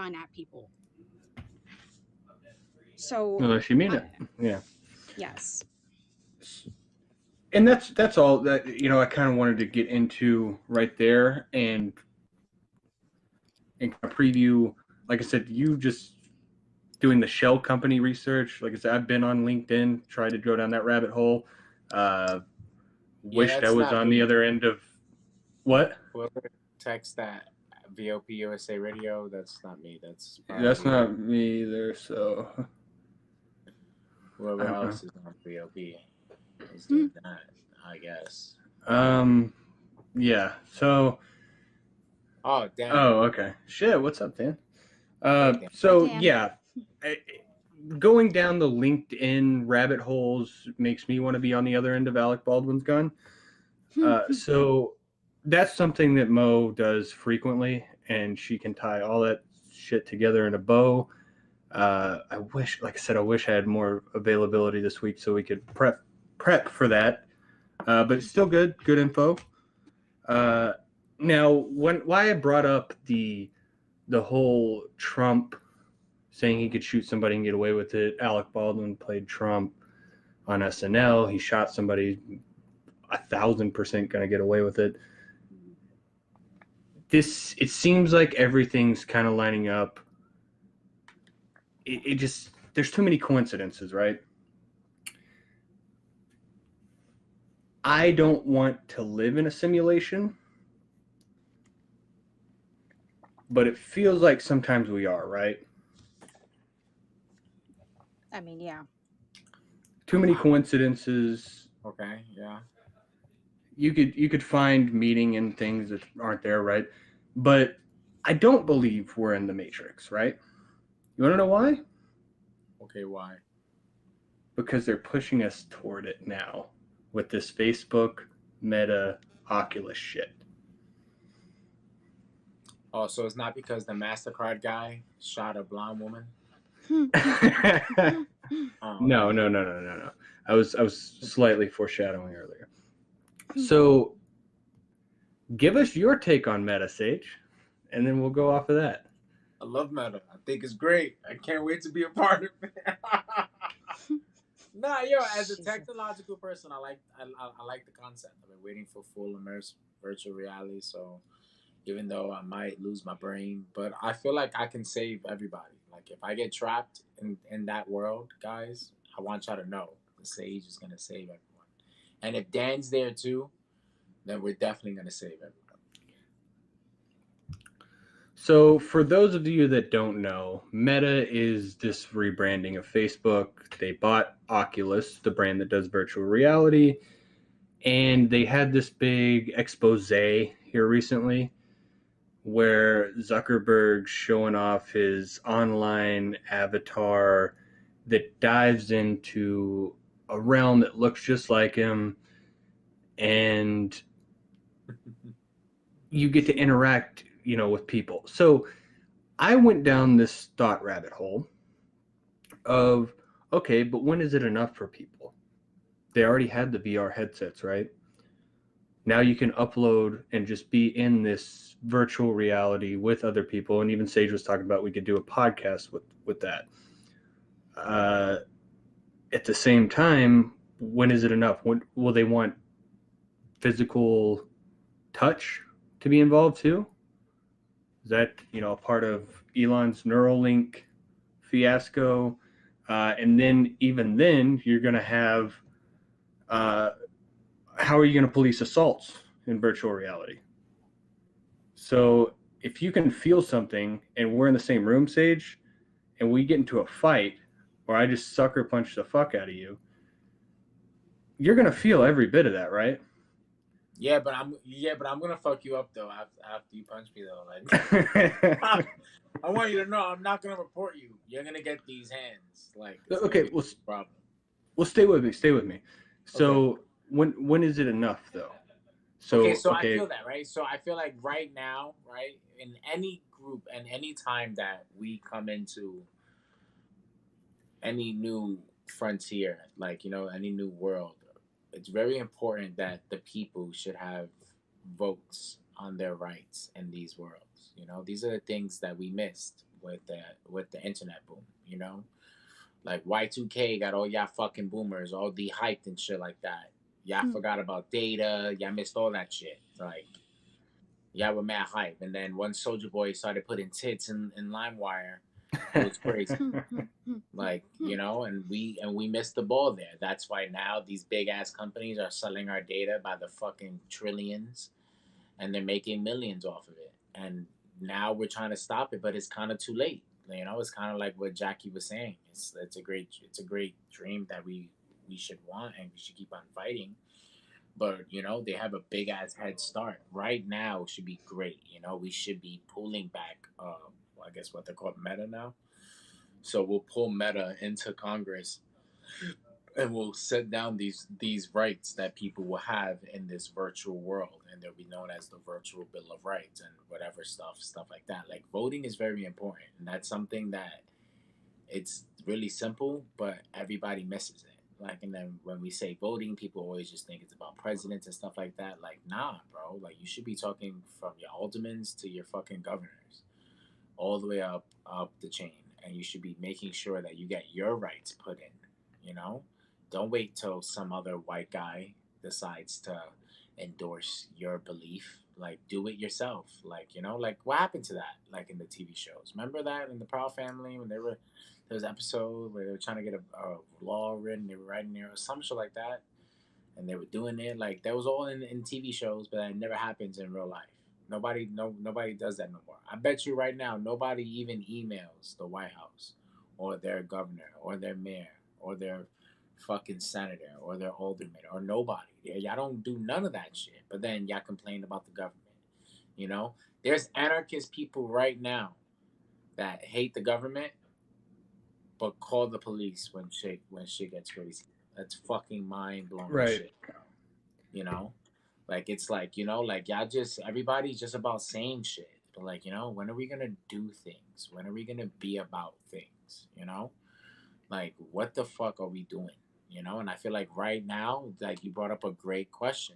fun at people. So Unless you mean it. Yeah. yes. And that's all that I kind of wanted to get into right there, and kind of preview. Like I said, you just doing the shell company research. Like I said, I've been on LinkedIn, tried to go down that rabbit hole. Wished I was on the other end of what? Whoever texts that VOP USA Radio, that's not me. That's not me either. So whoever else is on VOP is doing that, I guess. Yeah. So. Oh damn. Oh, okay. Shit. What's up, Dan? Dan. So yeah, going down the LinkedIn rabbit holes makes me want to be on the other end of Alec Baldwin's gun. So that's something that Mo does frequently, and she can tie all that shit together in a bow. I wish I had more availability this week so we could prep for that. But it's still good info. Now, why I brought up the whole Trump saying he could shoot somebody and get away with it. Alec Baldwin played Trump on SNL. He shot somebody. 1,000% going to get away with it. It seems like everything's kind of lining up. It just, there's too many coincidences, right? I don't want to live in a simulation, but it feels like sometimes we are, right? I mean, yeah. Too many coincidences. Okay, yeah. You could find meaning in things that aren't there, right? But I don't believe we're in the Matrix, right? You want to know why? Okay, why? Because they're pushing us toward it now with this Facebook, Meta, Oculus shit. Oh, so it's not because the MasterCard guy shot a blonde woman? No. I was slightly foreshadowing earlier. So, give us your take on Meta, Sage, and then we'll go off of that. I love Meta. I think it's great. I can't wait to be a part of it. Nah, yo, as a technological person, I like the concept. I've been waiting for full immersive virtual reality, so even though I might lose my brain, but I feel like I can save everybody. Like if I get trapped in that world, guys, I want y'all to know the Sage is gonna save everyone. And if Dan's there too, then we're definitely gonna save everyone. So for those of you that don't know, Meta is this rebranding of Facebook. They bought Oculus, the brand that does virtual reality, and they had this big expose here recently where Zuckerberg's showing off his online avatar that dives into a realm that looks just like him, and you get to interact, with people. So I went down this thought rabbit hole of, okay, but when is it enough for people? They already had the VR headsets, right? Now you can upload and just be in this virtual reality with other people. And even Sage was talking about we could do a podcast with that. At the same time, when is it enough? When will they want physical touch to be involved too? Is that, a part of Elon's Neuralink fiasco? And then even then, you're going to have, how are you going to police assaults in virtual reality? So if you can feel something and we're in the same room, Sage, and we get into a fight, or I just sucker punch the fuck out of you, you're going to feel every bit of that, right? Yeah, but I'm gonna fuck you up though after you punch me though. Like, I want you to know I'm not gonna report you. You're gonna get these hands. Like, okay, well, stay with me. So okay. When is it enough though? So I feel that, right? So I feel like right now, right, in any group and any time that we come into any new frontier, like any new world, it's very important that the people should have votes on their rights in these worlds. These are the things that we missed with the internet boom. You know, like Y2K got all y'all fucking boomers all de-hyped and shit like that. Y'all Mm. forgot about data. Y'all missed all that shit. Like y'all were mad hype, and then once Soldier Boy started putting tits in LimeWire, it was crazy. Hmm, hmm, hmm, hmm, Like, hmm. and we missed the ball there. That's why now these big ass companies are selling our data by the fucking trillions, and they're making millions off of it. And now we're trying to stop it, but it's kind of too late. You know, it's kind of like what Jackie was saying. It's a great dream that we should want, and we should keep on fighting. But they have a big ass head start right now. Should be great. We should be pulling back. I guess what they're called Meta now. So we'll pull Meta into Congress, and we'll set down these rights that people will have in this virtual world, and they'll be known as the virtual bill of rights and whatever stuff like that. Like voting is very important, and that's something that it's really simple, but everybody misses it. Like, and then when we say voting, people always just think it's about presidents and stuff like that. Like, nah, bro. Like, you should be talking from your aldermans to your fucking governors, all the way up the chain, and you should be making sure that you get your rights put in. You know, don't wait till some other white guy decides to endorse your belief. Like, do it yourself. Like, like what happened to that? Like in the TV shows, remember that in the Proud Family when there was an episode where they were trying to get a law written, they were writing there or some shit like that, and they were doing it like that was all in TV shows, but that never happens in real life. Nobody does that no more. I bet you right now nobody even emails the White House or their governor or their mayor or their fucking senator or their alderman or nobody. Y'all don't do none of that shit. But then y'all complain about the government. You know, there's anarchist people right now that hate the government but call the police when shit gets crazy. That's fucking mind blowing Right. shit. You know, like it's like like y'all just everybody's just about saying shit. But like when are we gonna do things? When are we gonna be about things? Like what the fuck are we doing? And I feel like right now, like you brought up a great question.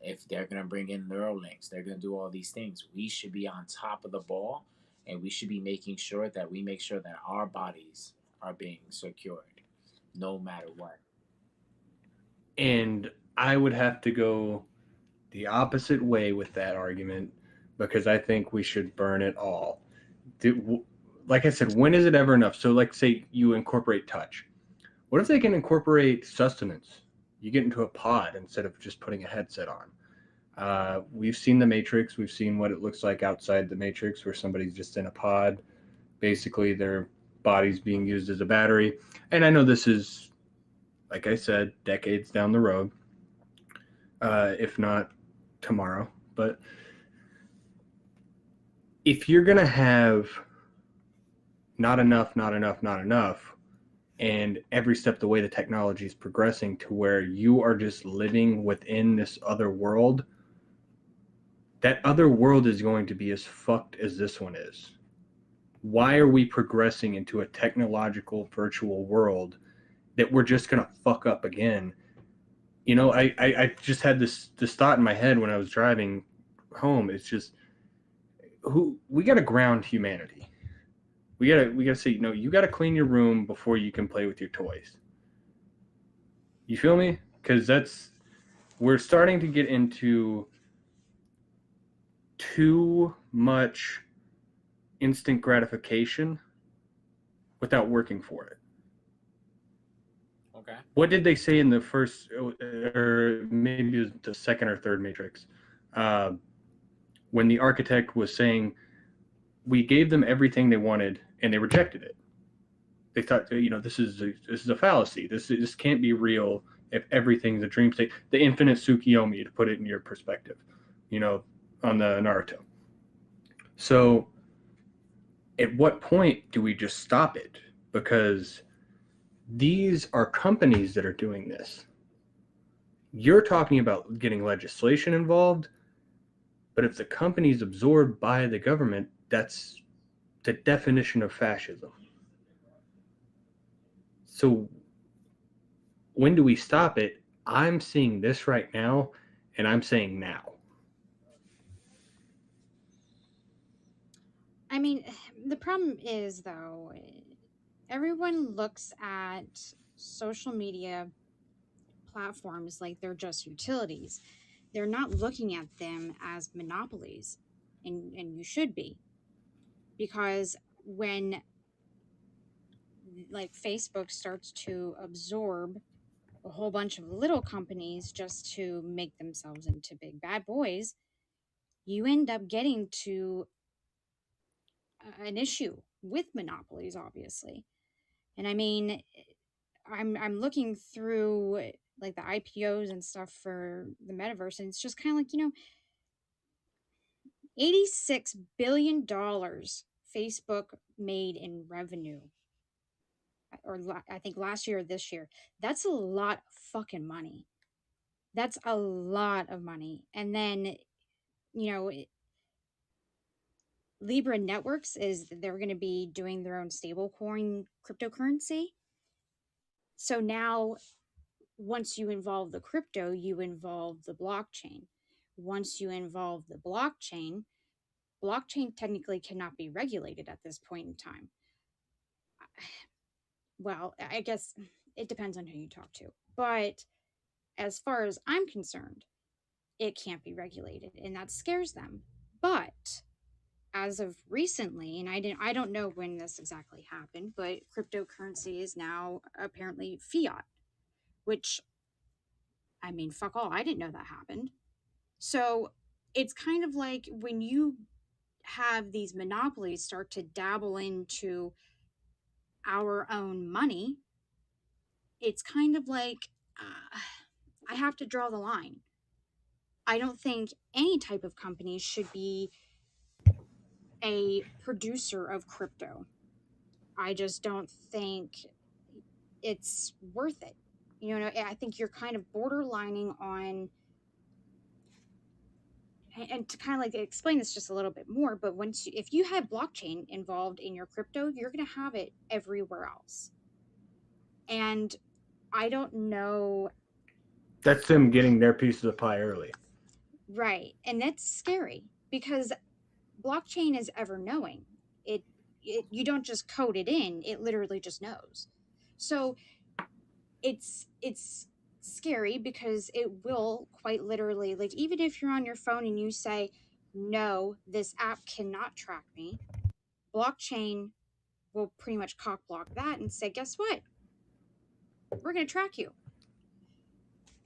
If they're gonna bring in neural links, they're gonna do all these things. We should be on top of the ball, and we should be making sure that we make sure that our bodies are being secured, no matter what. And I would have to go the opposite way with that argument because I think we should burn it all. Like I said, when is it ever enough? So, like, say you incorporate touch. What if they can incorporate sustenance? You get into a pod instead of just putting a headset on. We've seen the Matrix. We've seen what it looks like outside the Matrix, where somebody's just in a pod. Basically, their body's being used as a battery. And I know this is, like I said, decades down the road, if not tomorrow. But if you're going to have not enough, not enough, not enough, and every step the way the technology is progressing to where you are just living within this other world, that other world is going to be as fucked as this one is. Why are we progressing into a technological virtual world that we're just going to fuck up again? I just had this thought in my head when I was driving home. It's just we got to ground humanity. We gotta say, you gotta clean your room before you can play with your toys. You feel me? Because we're starting to get into too much instant gratification without working for it. Okay. What did they say in the first, or maybe it was the second or third Matrix, uh, when the architect was saying, we gave them everything they wanted and they rejected it. They thought, this is a fallacy. This can't be real if everything's a dream state. The infinite Tsukiyomi, to put it in your perspective, on the Naruto. So at what point do we just stop it? Because these are companies that are doing this. You're talking about getting legislation involved, but if the company is absorbed by the government, that's the definition of fascism. So when do we stop it? I'm seeing this right now, and I'm saying now. I mean, the problem is, though, everyone looks at social media platforms like they're just utilities. They're not looking at them as monopolies, and you should be, because when like Facebook starts to absorb a whole bunch of little companies just to make themselves into big bad boys, you end up getting to an issue with monopolies, obviously. And I mean, I'm looking through like the IPOs and stuff for the metaverse, and it's just kind of like, $86 billion Facebook made in revenue, or I think last year or this year. That's a lot of fucking money. That's a lot of money. And then, you know, Libra Networks is they're going to be doing their own stablecoin cryptocurrency. So now, once you involve the crypto, you involve the blockchain. Once you involve the blockchain technically cannot be regulated at this point in time. Well, I guess it depends on who you talk to. But as far as I'm concerned, it can't be regulated, and that scares them. But as of recently, and I don't know when this exactly happened, but cryptocurrency is now apparently fiat, which, I mean, fuck all, I didn't know that happened. So it's kind of like when you have these monopolies start to dabble into our own money, it's kind of like, I have to draw the line. I don't think any type of company should be a producer of crypto. I just don't think it's worth it. I think you're kind of borderlining on, and to kind of like explain this just a little bit more, but if you have blockchain involved in your crypto, you're going to have it everywhere else. And I don't know. That's them getting their piece of the pie early. Right. And that's scary because blockchain is ever knowing. You don't just code it in, it literally just knows. So it's scary because it will quite literally, like, even if you're on your phone and you say, no, this app cannot track me, blockchain will pretty much cock block that and say, guess what, we're going to track you.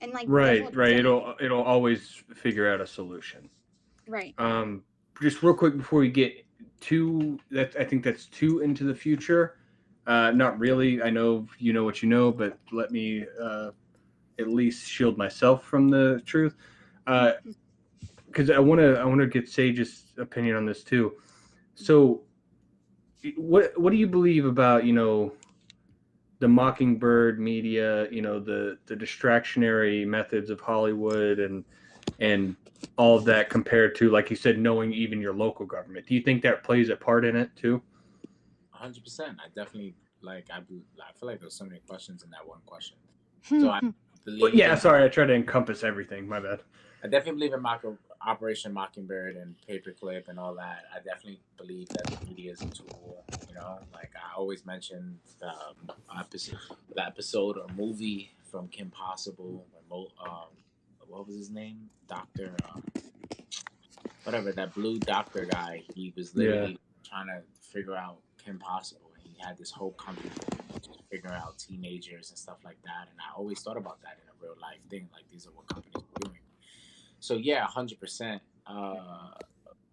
And like the whole Right. It'll always figure out a solution. right. Just real quick before we get too that, I think that's too into the future. Not really. I know you know what you know, but let me at least shield myself from the truth. Because I want to get Sage's opinion on this too. So, what do you believe about the Mockingbird media? The distractionary methods of Hollywood and all of that compared to, like you said, knowing even your local government. Do you think that plays a part in it too? 100%. I definitely I feel like there's so many questions in that one question. So I believe. Yeah, sorry, I tried to encompass everything. My bad. I definitely believe in Operation Mockingbird and Paperclip and all that. I definitely believe that the media is a tool. Like I always mention the episode or movie from Kim Possible. What was his name? Doctor. Whatever, that blue doctor guy. He was literally trying to figure out Kim Possible. He had this whole company just figuring out teenagers and stuff like that. And I always thought about that in a real life thing. Like, these are what companies are doing. So yeah, 100%.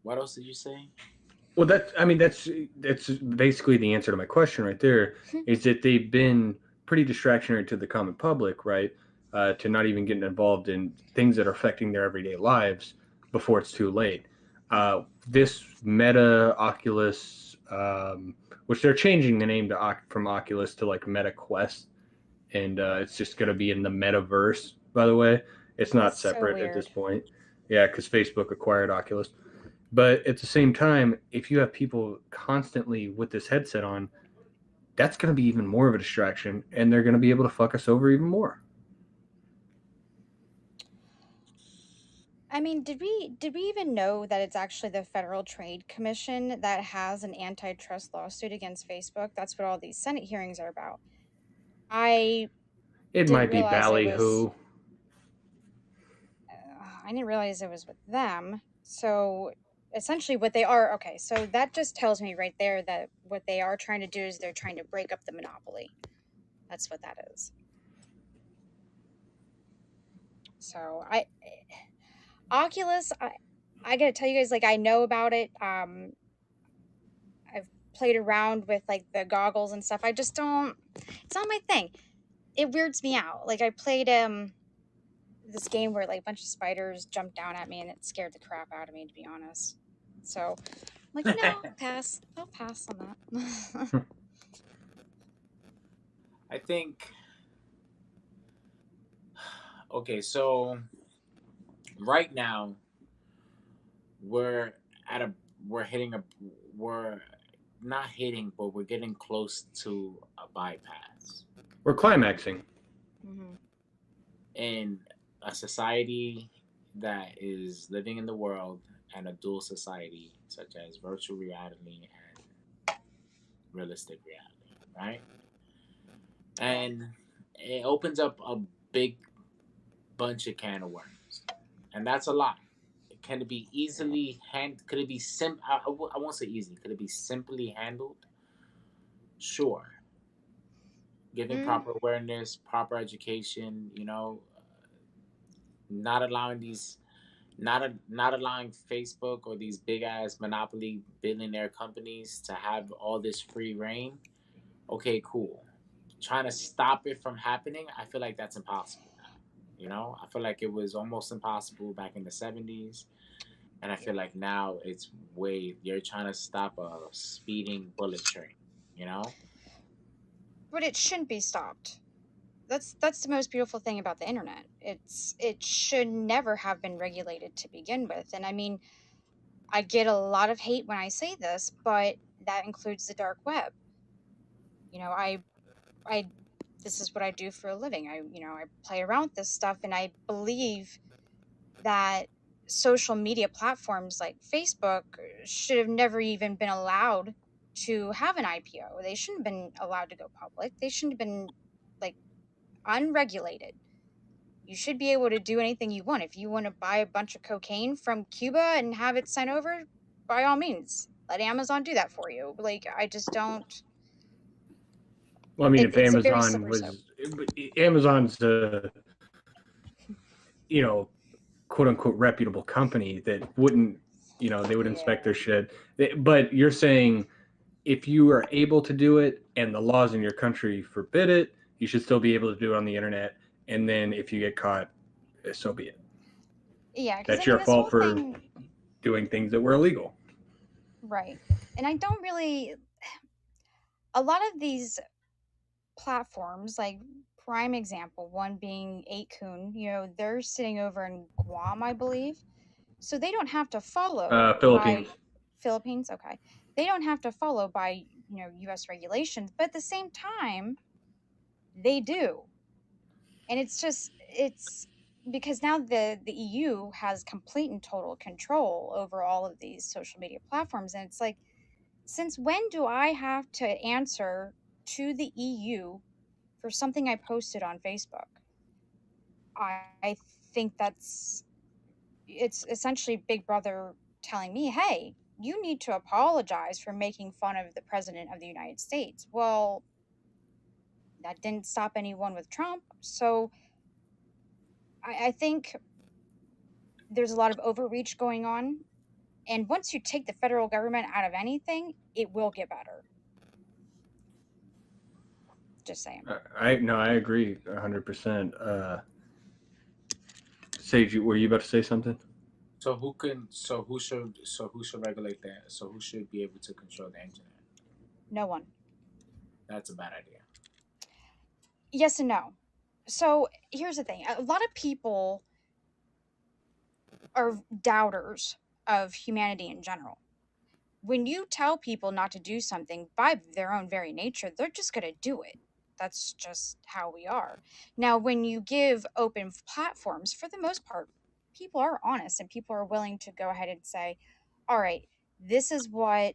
What else did you say? Well, that's basically the answer to my question right there. Is that they've been pretty distractionary to the common public, right? To not even getting involved in things that are affecting their everyday lives before it's too late. This Meta Oculus, which they're changing the name from Oculus to like Meta Quest, and it's just going to be in the metaverse. By the way, it's not That's so separate at this weird. point. Yeah, because Facebook acquired Oculus. But at the same time, if you have people constantly with this headset on, that's going to be even more of a distraction, and they're going to be able to fuck us over even more. I mean, did we even know that it's actually the Federal Trade Commission that has an antitrust lawsuit against Facebook? That's what all these Senate hearings are about. I It didn't might be realize it was ballyhoo. I didn't realize it was with them. So essentially what they are, okay, so that just tells me right there that what they are trying to do is they're trying to break up the monopoly. That's what that is. So Oculus, I gotta tell you guys, like, I know about it. I've played around with like the goggles and stuff. I just don't. It's not my thing. It weirds me out. Like I played this game where like a bunch of spiders jumped down at me and it scared the crap out of me, to be honest. So I'm like, pass. I'll pass on that. I think. Okay, so right now we're at a we're hitting a we're not hitting, but we're getting close to a bypass We're climaxing. Mm-hmm. in a society that is living in the world and a dual society such as virtual reality and realistic reality, right? Right. And it opens up a big bunch of can of worms, and that's a lot. Can it be easily hand? Could it be I won't say easy. Could it be simply handled? Sure. Giving Mm, proper awareness, proper education. Not allowing these, not allowing Facebook or these big ass monopoly billionaire companies to have all this free reign. Okay, cool. Trying to stop it from happening, I feel like that's impossible now. I feel like it was almost impossible back in the 70s. And I feel like now it's you're trying to stop a speeding bullet train, you know? but it shouldn't be stopped. That's the most beautiful thing about the internet. It should never have been regulated to begin with. And I mean, I get a lot of hate when I say this, but that includes the dark web. You know, I this is what I do for a living. I play around with this stuff and I believe that social media platforms like Facebook should have never even been allowed to have an IPO. They shouldn't have been allowed to go public. They shouldn't have been like unregulated. You should be able to do anything you want. If you want to buy a bunch of cocaine from Cuba and have it sent over, by all means, let Amazon do that for you. Like, I just don't. Well, I mean, if It's a very Amazon slippery slope. was Amazon's you know, quote unquote reputable company that wouldn't, they would inspect Yeah. their shit. But you're saying if you are able to do it and the laws in your country forbid it, you should still be able to do it on the internet. And then if you get caught, so be it. Yeah, because I That's mean, your this fault whole for thing, doing things that were illegal. right. And I don't really. A lot of these platforms, like prime example, one being 8kun, they're sitting over in Guam, I believe. So they don't have to follow Philippines. by Philippines, okay. They don't have to follow by, US regulations, but at the same time, they do. And it's because now the EU has complete and total control over all of these social media platforms and it's like since when do I have to answer to the EU for something I posted on Facebook? I think it's essentially Big Brother telling me, hey, you need to apologize for making fun of the President of the United States. Well, that didn't stop anyone with Trump. So I think there's a lot of overreach going on. And once you take the federal government out of anything, it will get better. Just saying. I no, I agree 100%. Sage, were you about to say something? So who should regulate that? So who should be able to control the internet? No one. That's a bad idea. Yes and no. So here's the thing a lot of people are doubters of humanity in general. When you tell people not to do something by their own very nature, they're just going to do it. That's just how we are. Now, when you give open platforms, for the most part, people are honest and people are willing to go ahead and say, all right, this is what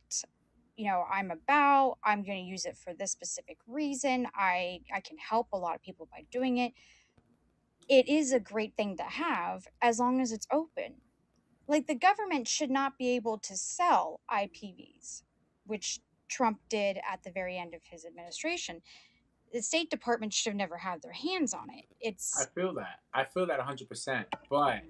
I'm about. I'm going to use it for this specific reason. I can help a lot of people by doing it. It is a great thing to have as long as it's open. Like, the government should not be able to sell IPVs, which Trump did at the very end of his administration. The State Department should have never had their hands on it. I It's feel that. I feel that 100%. But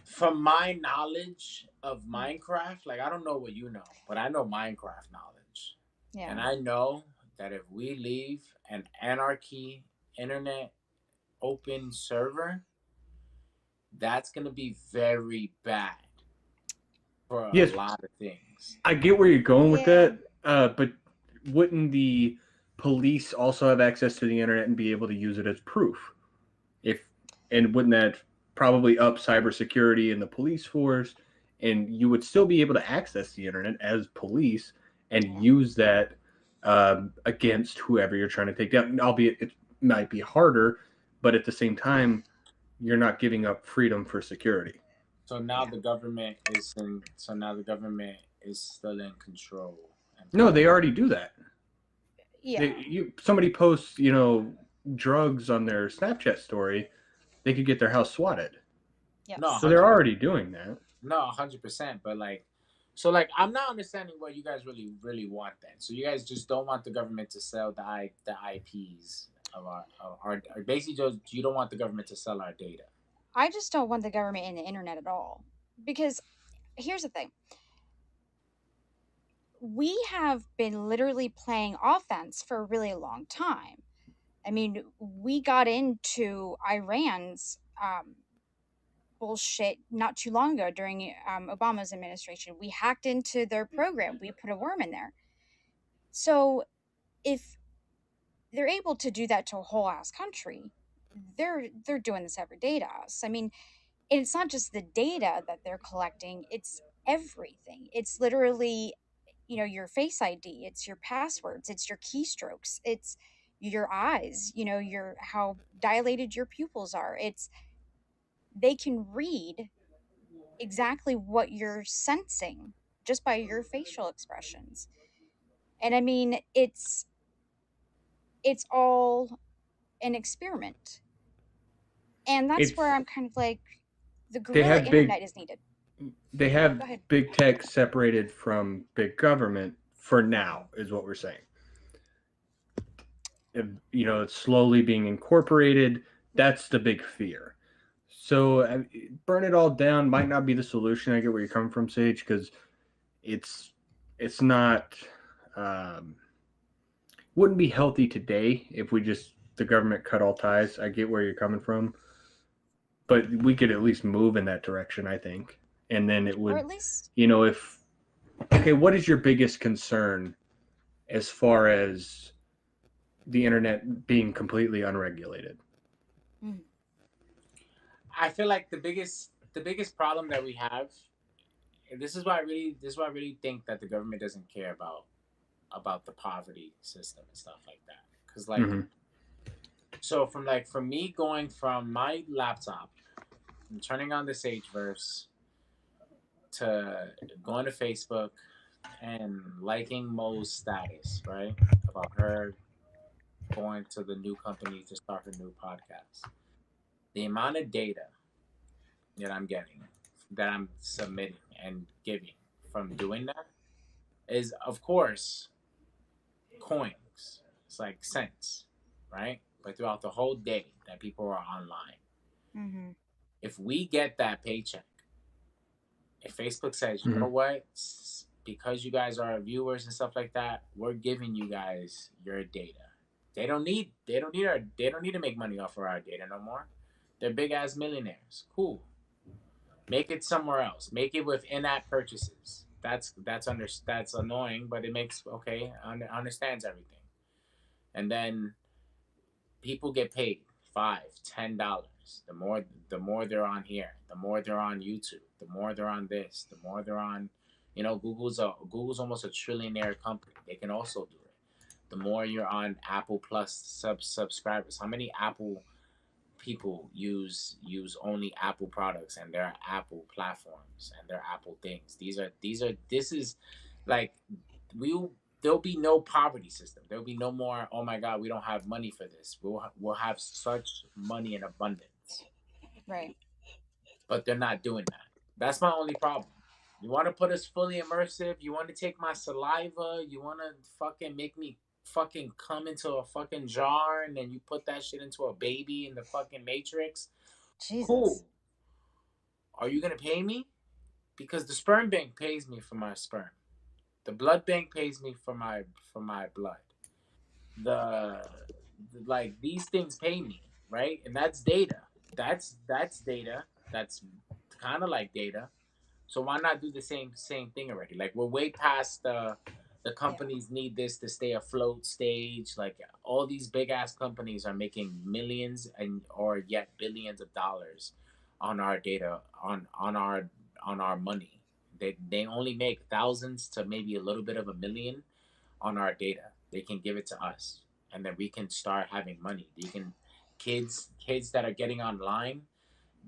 from my knowledge of Minecraft, like I don't know what you know, but I know Minecraft knowledge. yeah. And I know that if we leave an anarchy internet open server, that's going to be very bad for a Yes, lot of things. I get where you're going with Yeah. that, but wouldn't the police also have access to the internet and be able to use it as proof? If and wouldn't that probably up cybersecurity in the police force? And you would still be able to access the internet as police and Yeah. use that against whoever you're trying to take down. Albeit it might be harder, but at the same time, you're not giving up freedom for security. So now Yeah. the government is in. So now the government is still in control and No, power. they already do that. Yeah. Somebody posts, drugs on their Snapchat story, they could get their house swatted. No, Yes. So they're 100%. already doing that. No, 100%. But like, so like, I'm not understanding what you guys really want then. So you guys just don't want the government to sell the IPs of our or basically just you don't want the government to sell our data. I just don't want the government in the internet at all. Because here's the thing, we have been literally playing offense for a really long time. I mean, we got into Iran's bullshit not too long ago during Obama's administration. We hacked into their program, we put a worm in there. So if they're able to do that to a whole ass country, they're doing this every day to us. I mean, and it's not just the data that they're collecting, it's everything. It's literally, your face ID, it's your passwords, it's your keystrokes, it's your eyes, your how dilated your pupils are. It's They can read exactly what you're sensing just by your facial expressions. And I mean, it's all an experiment. And that's where It's I'm kind of like, the they guerrilla have big internet is needed. they have Go ahead. big tech separated from big government for now, is what we're saying. If, it's slowly being incorporated. That's the big fear. So burn it all down might not be the solution. I get where you're coming from, Sage, because it's it's not wouldn't be healthy today if we just the government cut all ties. I get where you're coming from, but we could at least move in that direction, I think. And then it Or would, at least, if okay, what is your biggest concern as far as the internet being completely unregulated? mm, I feel like the biggest problem that we have, and this is why I really think that the government doesn't care about the poverty system and stuff like that. Because like, Mm-hmm. so from me going from my laptop and turning on the Sageverse to going to Facebook and liking Mo's status, right? About her going to the new company to start her new podcast. The amount of data that I'm getting, that I'm submitting and giving from doing that is, of course, coins. It's like cents, right? But throughout the whole day that people are online, mm-hmm. if we get that paycheck, if Facebook says, you Mm-hmm. know what, because you guys are viewers and stuff like that, we're giving you guys your data. They don't need to make money off of our data no more. They're big ass millionaires. Cool. Make it somewhere else. Make it with in-app purchases. That's annoying, but it makes okay. Understands everything. And then people get paid $5, $10. The more they're on here, the more they're on YouTube, the more they're on this, the more they're on. Google's almost a trillionaire company. They can also do it. The more you're on Apple Plus subscribers, how many Apple people use only Apple products and their Apple platforms and their Apple things. This is like we there'll be no poverty system. There'll be no more. Oh my God, we don't have money for this. We'll have such money in abundance, Right. but they're not doing that. That's my only problem. You want to put us fully immersive? You want to take my saliva? You want to fucking make me fucking come into a fucking jar and then you put that shit into a baby in the fucking Matrix? Jesus. Cool. Are you gonna pay me? Because the sperm bank pays me for my sperm. The blood bank pays me for my blood. The like these things pay me, right? And that's data. That's data. That's kind of like data. So why not do the same thing already? Like we're way past the Yeah. companies need this to stay afloat stage. Like all these big ass companies are making millions and or yet billions of dollars on our data on our money. They only make thousands to maybe a little bit of a million on our data. They can give it to us and then we can start having money. They can kids that are getting online,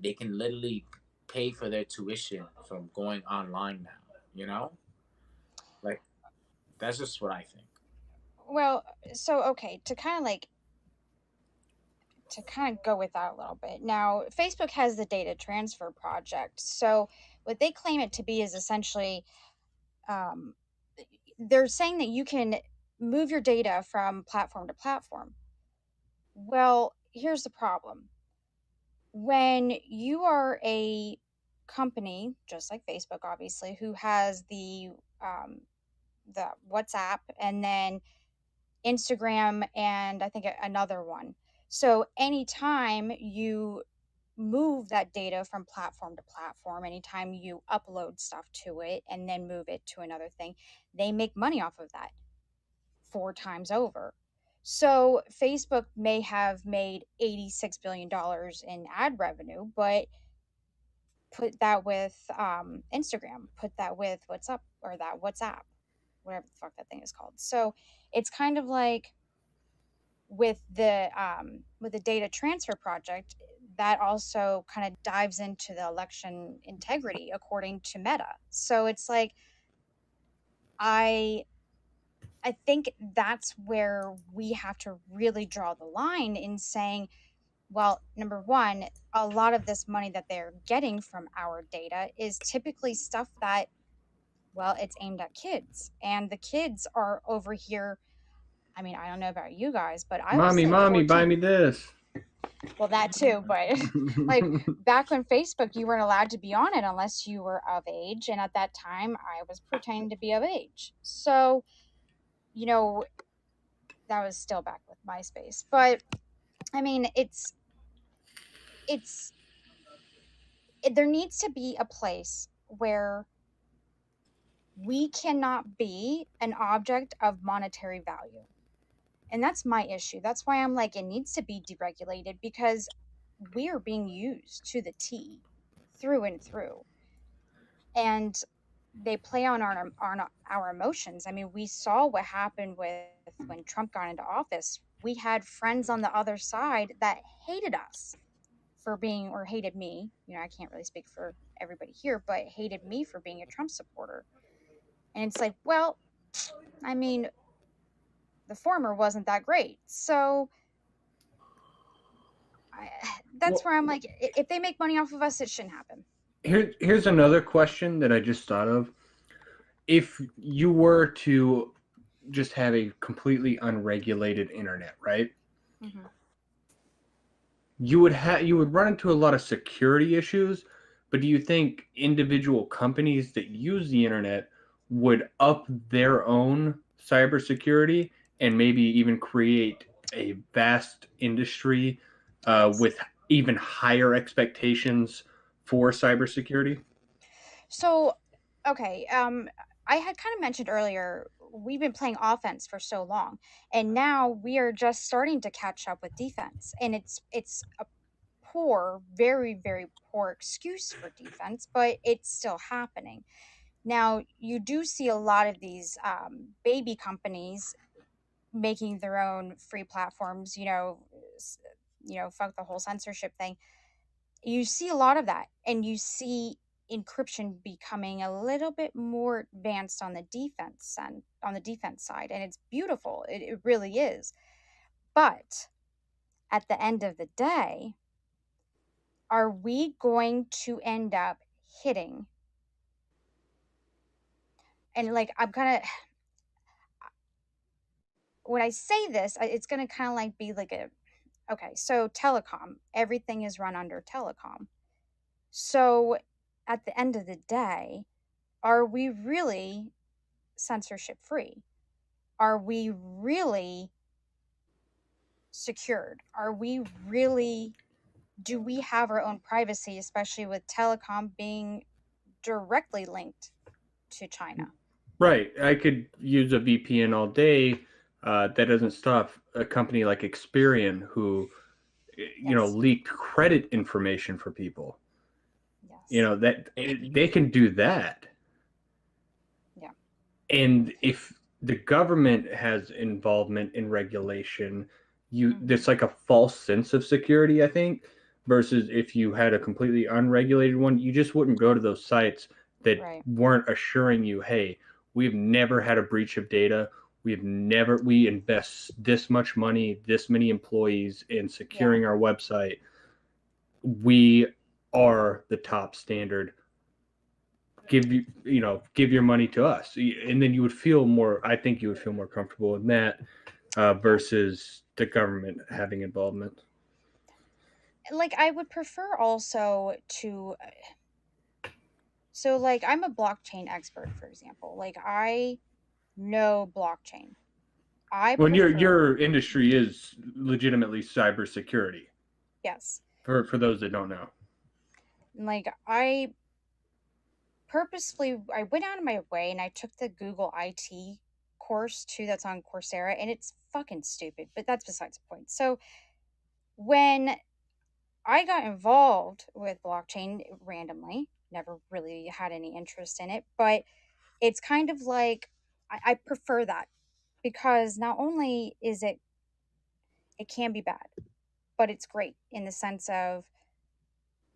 they can literally pay for their tuition from going online now, you know? Like that's just what I think. Well, so okay, to kind of go with that a little bit. Now, Facebook has the data transfer project. So, what they claim it to be is essentially, um, they're saying that you can move your data from platform to platform. Well, here's the problem. When you are a company, just like Facebook, obviously, who has um, the WhatsApp and then Instagram and I think another one. So anytime you move that data from platform to platform, anytime you upload stuff to it and then move it to another thing, they make money off of that four times over. So Facebook may have made $86 billion in ad revenue, but put that with Instagram, put that with WhatsApp or that WhatsApp, whatever the fuck that thing is called. So it's kind of like with the data transfer project that also kind of dives into the election integrity according to Meta. So it's like I I think that's where we have to really draw the line in saying, well, number one, a lot of this money that they're getting from our data is typically stuff that, well, it's aimed at kids. And the kids are over here. I mean, I don't know about you guys, but I was Mommy, like mommy, buy 14. me this. Well, that too, but like back when Facebook, you weren't allowed to be on it unless you were of age. And at that time, I was pretending to be of age. So, you know, that was still back with MySpace. But I mean, it's, there needs to be a place where we cannot be an object of monetary value. And that's my issue. That's why I'm like, it needs to be deregulated because we are being used to the T through and through. And they play on our emotions. I mean, we saw what happened with when Trump got into office. We had friends on the other side that hated us for being, or hated me. You know, I can't really speak for everybody here, but hated me for being a Trump supporter. And it's like, well, I mean, the former wasn't that great. So I, that's Well, where I'm like, if they make money off of us, it shouldn't happen. here's another question that I just thought of. If you were to just have a completely unregulated internet, right? Mm-hmm. You would run into a lot of security issues, but do you think individual companies that use the internet would up their own cybersecurity and maybe even create a vast industry Yes. with even higher expectations for cybersecurity? So, okay, I had kind of mentioned earlier we've been playing offense for so long, and now we are just starting to catch up with defense, and it's a poor, very very poor excuse for defense, but it's still happening. Now you do see a lot of these baby companies making their own free platforms. fuck the whole censorship thing. You see a lot of that, and you see encryption becoming a little bit more advanced on the defense side, and it's beautiful. It really is. But at the end of the day, are we going to end up hitting? And like, I'm kind of, when I say this, it's going to kind of like be like okay, so telecom, everything is run under telecom. So at the end of the day, are we really censorship free? Are we really secured? Are we really, do we have our own privacy, especially with telecom being directly linked to China? Right. I could use a VPN all day. That doesn't stop a company like Experian who, Yes. leaked credit information for people. Yes. That they can do that. Yeah. And if the government has involvement in regulation, there's like a false sense of security, I think, versus if you had a completely unregulated one, you just wouldn't go to those sites that Right. weren't assuring you, hey, we've never had a breach of data. We invest this much money, this many employees in securing our website. We are the top standard. Give your money to us, and then you would feel more. I think you would feel more comfortable in that versus the government having involvement. Like, I would prefer also to, so like, I'm a blockchain expert, for example. Like, I know blockchain. I When prefer, your industry is legitimately cybersecurity, yes, for those that don't know. like, I purposefully, I went out of my way and I took the Google IT course too, that's on Coursera, and it's fucking stupid, but that's besides the point. So when I got involved with blockchain randomly, never really had any interest in it, but it's kind of like, I prefer that, because not only is it can be bad, but it's great in the sense of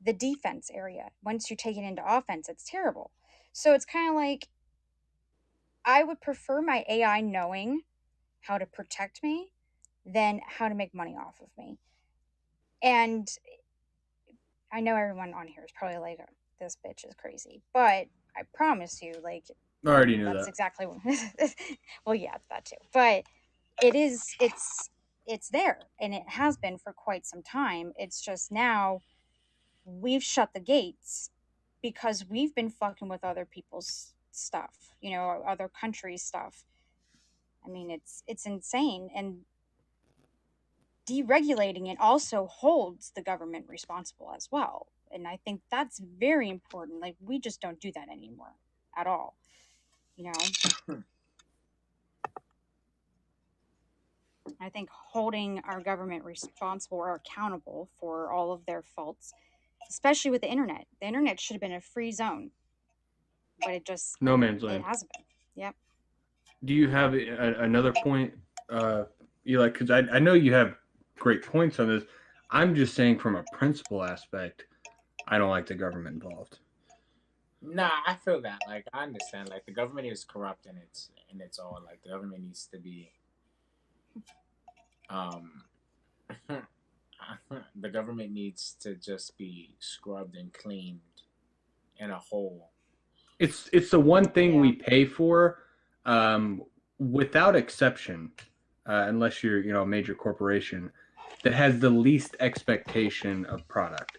the defense area. Once you take it into offense, it's terrible. So it's kind of like, I would prefer my AI knowing how to protect me than how to make money off of me. And I know everyone on here is probably like, this bitch is crazy, but I promise you, like, I already knew that's that. exactly what, well, yeah, that too. But it's there, and it has been for quite some time. It's just now we've shut the gates because we've been fucking with other people's stuff, other countries' stuff. I mean, it's insane, and deregulating it also holds the government responsible as well. And I think that's very important. Like, we just don't do that anymore at all. I think holding our government responsible or accountable for all of their faults, especially with the internet. The internet should have been a free zone, but No man's it land. hasn't been. Yep. Do you have another point, Eli? Because I know you have great points on this. I'm just saying from a principle aspect, I don't like the government involved. Nah, I feel that. Like, I understand. Like, the government is corrupt in its all. Like, the government needs to be um the government needs to just be scrubbed and cleaned in a whole. It's the one thing Yeah. we pay for, without exception, unless you're a major corporation that has the least expectation of product.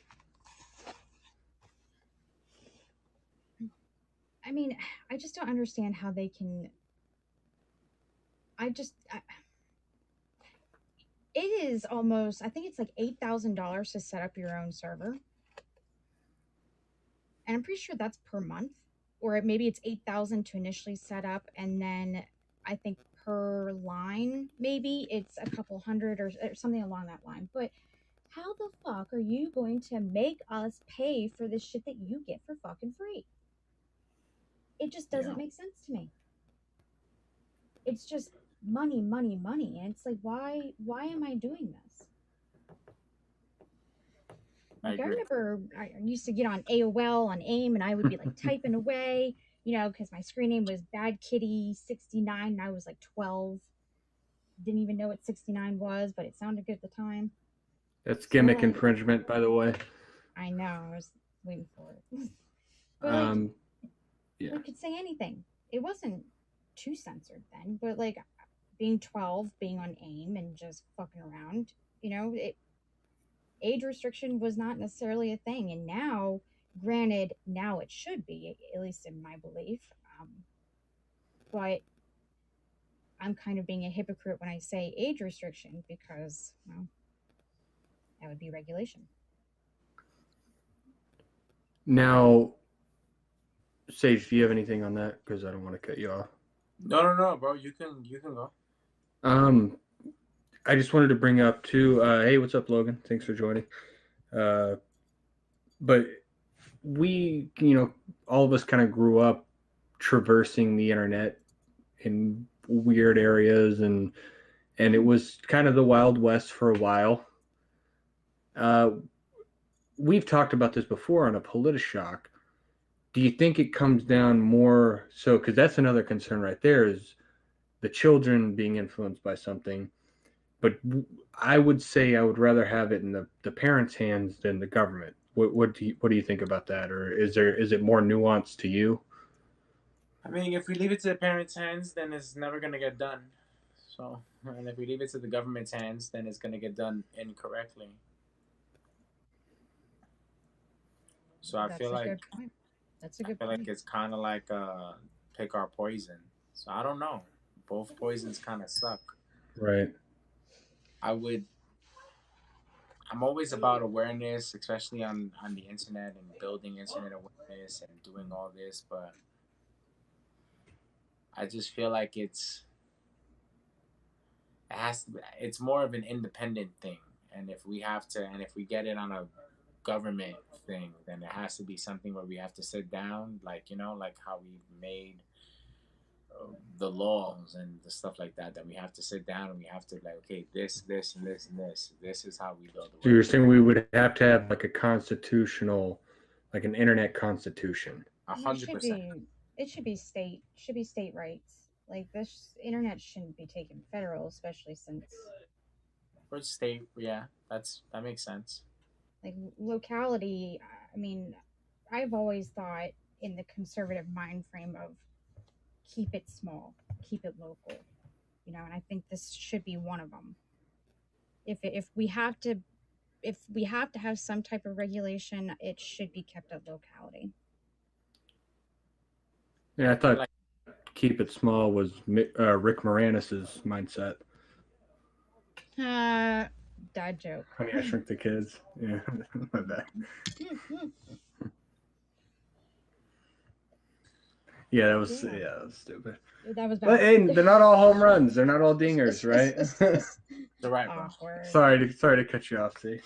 I mean, I just don't understand how they can. It is almost, I think it's like $8,000 to set up your own server. And I'm pretty sure that's per month. Or maybe it's 8,000 to initially set up, and then I think per line, maybe it's a couple hundred or something along that line. But how the fuck are you going to make us pay for the shit that you get for fucking free? It just doesn't make sense to me. It's just money, money, money. And it's like, why am I doing this? Like I remember I used to get on AOL on AIM and I would be like typing away, because my screen name was Bad Kitty 69 and I was like 12. Didn't even know what 69 was, but it sounded good at the time. That's So, gimmick like, infringement, by the way. I know, I was waiting for it. But like, yeah. we could say anything. It wasn't too censored then, but like being 12, being on AIM and just fucking around, age restriction was not necessarily a thing. And now, granted, now it should be, at least in my belief. But I'm kind of being a hypocrite when I say age restriction because, well, that would be regulation. Now, Sage, do you have anything on that? Because I don't want to cut you off. No, bro. You can go. I just wanted to bring up too. Hey, what's up, Logan? Thanks for joining. But we, all of us kind of grew up traversing the internet in weird areas, and it was kind of the Wild West for a while. We've talked about this before on a Politishock. Do you think it comes down more so, because that's another concern right there, is the children being influenced by something, but I would say I would rather have it in the parents' hands than the government. What do you think about that, or is it more nuanced to you? I mean, if we leave it to the parents' hands, then it's never gonna get done. So, and if we leave it to the government's hands, then it's gonna get done incorrectly. So I feel like That's a good I feel point. like it's kind of like pick our poison. So I don't know. Both poisons kind of suck. Right. I'm always about awareness, especially on the internet and building internet awareness and doing all this, but I just feel like it's more of an independent thing. And if we get it on a government thing, then it has to be something where we have to sit down, like like how we made the laws and the stuff like that. That we have to sit down and we have to like, okay, this, and this, and this. This is how we build the So world. you're saying we would have to have like a constitutional, like an internet constitution? 100%. It should be state rights. Like this internet shouldn't be taken federal, especially since For state, yeah, that makes sense. like locality. I mean, I've always thought in the conservative mind frame of keep it small, keep it local, and I think this should be one of them. If we have to have some type of regulation, it should be kept at locality. Yeah, I thought keep it small was Rick Moranis's mindset. Dad joke. Honey, I Shrunk the Kids. Yeah, my bad. Yeah, that was stupid. That was bad. But hey, they're not all home runs. They're not all dingers, right? They're right, bro. Sorry to cut you off, see.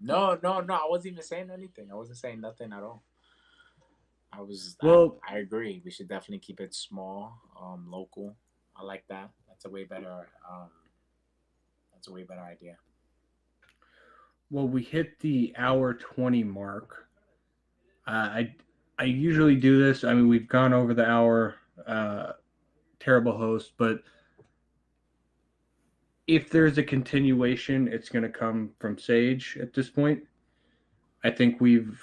No. I wasn't even saying anything. I wasn't saying nothing at all. I agree. We should definitely keep it small, local. I like that. That's a way better idea. Well, we hit the hour 20 mark. I usually do this. I mean, we've gone over the hour. Terrible host, but if there's a continuation, it's going to come from Sage at this point. I think we've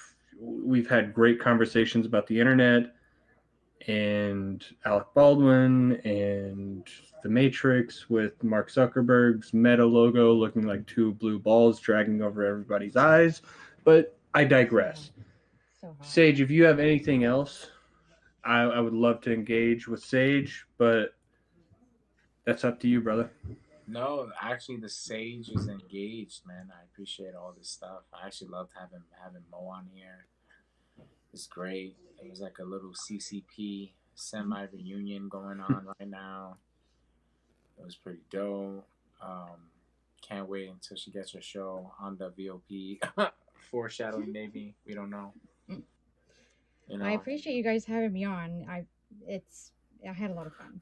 had great conversations about the internet and Alec Baldwin and the Matrix with Mark Zuckerberg's Meta logo looking like two blue balls dragging over everybody's eyes. But I digress. Sage, if you have anything else, I would love to engage with Sage, but that's up to you, brother. No, actually, the Sage is engaged, man. I appreciate all this stuff. I actually loved having Mo on here. It's great. It was like a little CCP semi-reunion going on right now. It was pretty dope. Can't wait until she gets her show on the VOP. Foreshadowing, maybe. We don't know. I appreciate you guys having me on. I had a lot of fun.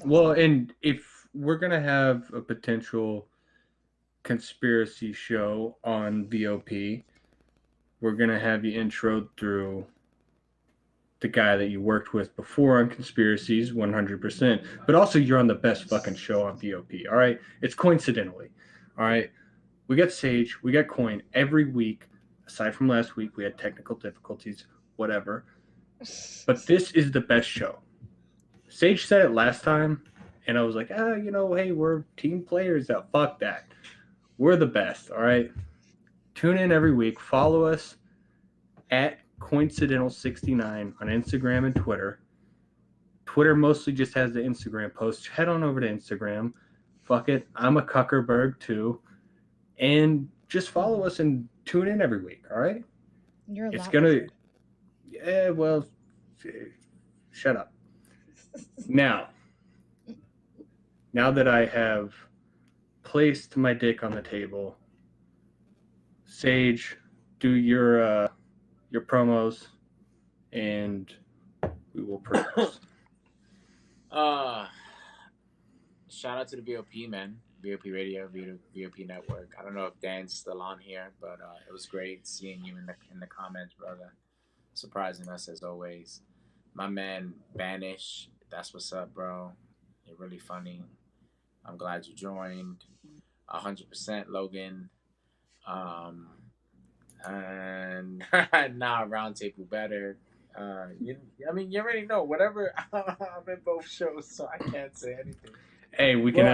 Well, and if we're gonna have a potential conspiracy show on VOP, we're going to have you introed through the guy that you worked with before on Conspiracies, 100%. But also, you're on the best fucking show on VOP, all right? It's COIN-cidentally, all right? We got Sage, we got Coin every week. Aside from last week, we had technical difficulties, whatever. But this is the best show. Sage said it last time, and I was like, hey, we're team players. Fuck that. We're the best, all right? Tune in every week. Follow us at COINCIDENTAL69 on Instagram and Twitter. Twitter mostly just has the Instagram posts. Head on over to Instagram. Fuck it. I'm a Cuckerberg too. And just follow us and tune in every week, all right? You're a It's lot gonna wizard. Yeah, well, shut up. Now that I have placed my dick on the table, Sage, do your promos, and we will progress. Shout out to the VOP, man. VOP Radio, VOP Network. I don't know if Dan's still on here, but it was great seeing you in the comments, brother. Surprising us as always. My man Banish, that's what's up, bro. You're really funny. I'm glad you joined. 100% Logan. Um, and nah, roundtable better. You already know. Whatever. I'm in both shows, so I can't say anything. Hey, we can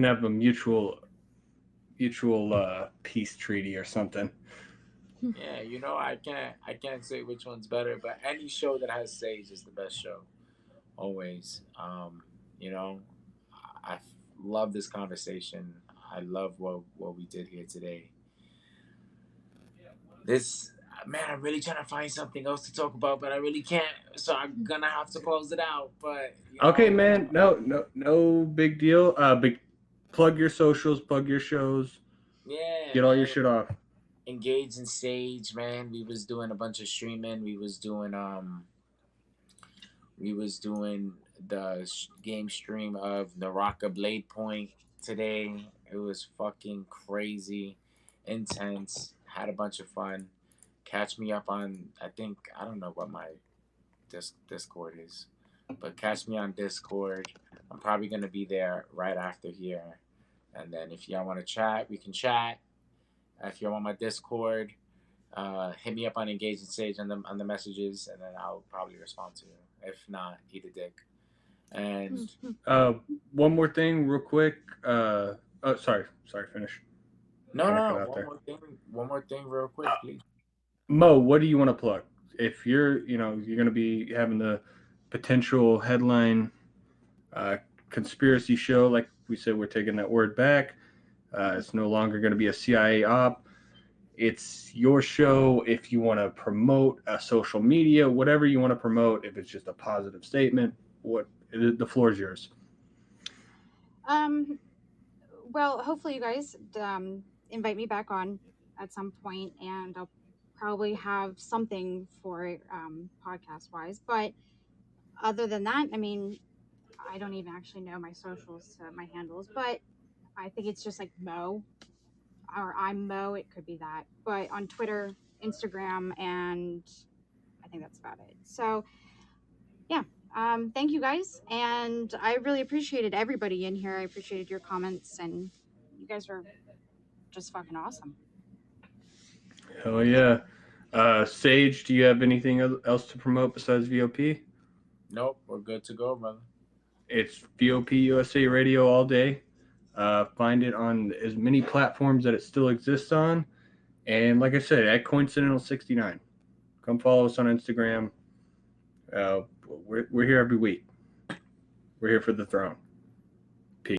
have a mutual peace treaty or something. Yeah, I can't say which one's better, but any show that has Sage is the best show, always. You know, I love this conversation. I love what we did here today. This man, I'm really trying to find something else to talk about, but I really can't. So I'm gonna have to close it out. But Okay, man. No big deal. Plug your socials, plug your shows, yeah, get all your man. shit off. Engage in Sage, man. We was doing a bunch of streaming. We was doing the game stream of Naraka Blade Point today. It was fucking crazy, intense. Had a bunch of fun. Catch me up on, I don't know what my Discord is, but catch me on Discord. I'm probably gonna be there right after here, and then if y'all want to chat, we can chat. If you're on my Discord, hit me up on Engage and Sage on the messages, and then I'll probably respond to you. If not, eat a dick. And one more thing, real quick. Sorry, finish. no, one more thing, real quick, please. Mo, what do you want to plug? If you're going to be having the potential headline conspiracy show, like we said, we're taking that word back. It's no longer going to be a CIA op. It's your show. If you want to promote social media, whatever you want to promote, if it's just a positive statement, the floor is yours. Well, hopefully you guys invite me back on at some point, and I'll probably have something for podcast wise. But other than that, I mean, I don't even actually know my socials, my handles, but I think it's just like Mo, or I'm Mo. It could be that, but on Twitter, Instagram, and I think that's about it. So yeah, thank you guys, and I really appreciated everybody in here. I appreciated your comments, and you guys were just fucking awesome. Hell yeah. Sage, do you have anything else to promote besides VOP? Nope, we're good to go, brother. It's VOP USA Radio all day. Find it on as many platforms that it still exists on. And like I said, at COIN-cidentally, come follow us on Instagram. We're here every week. We're here for the throne.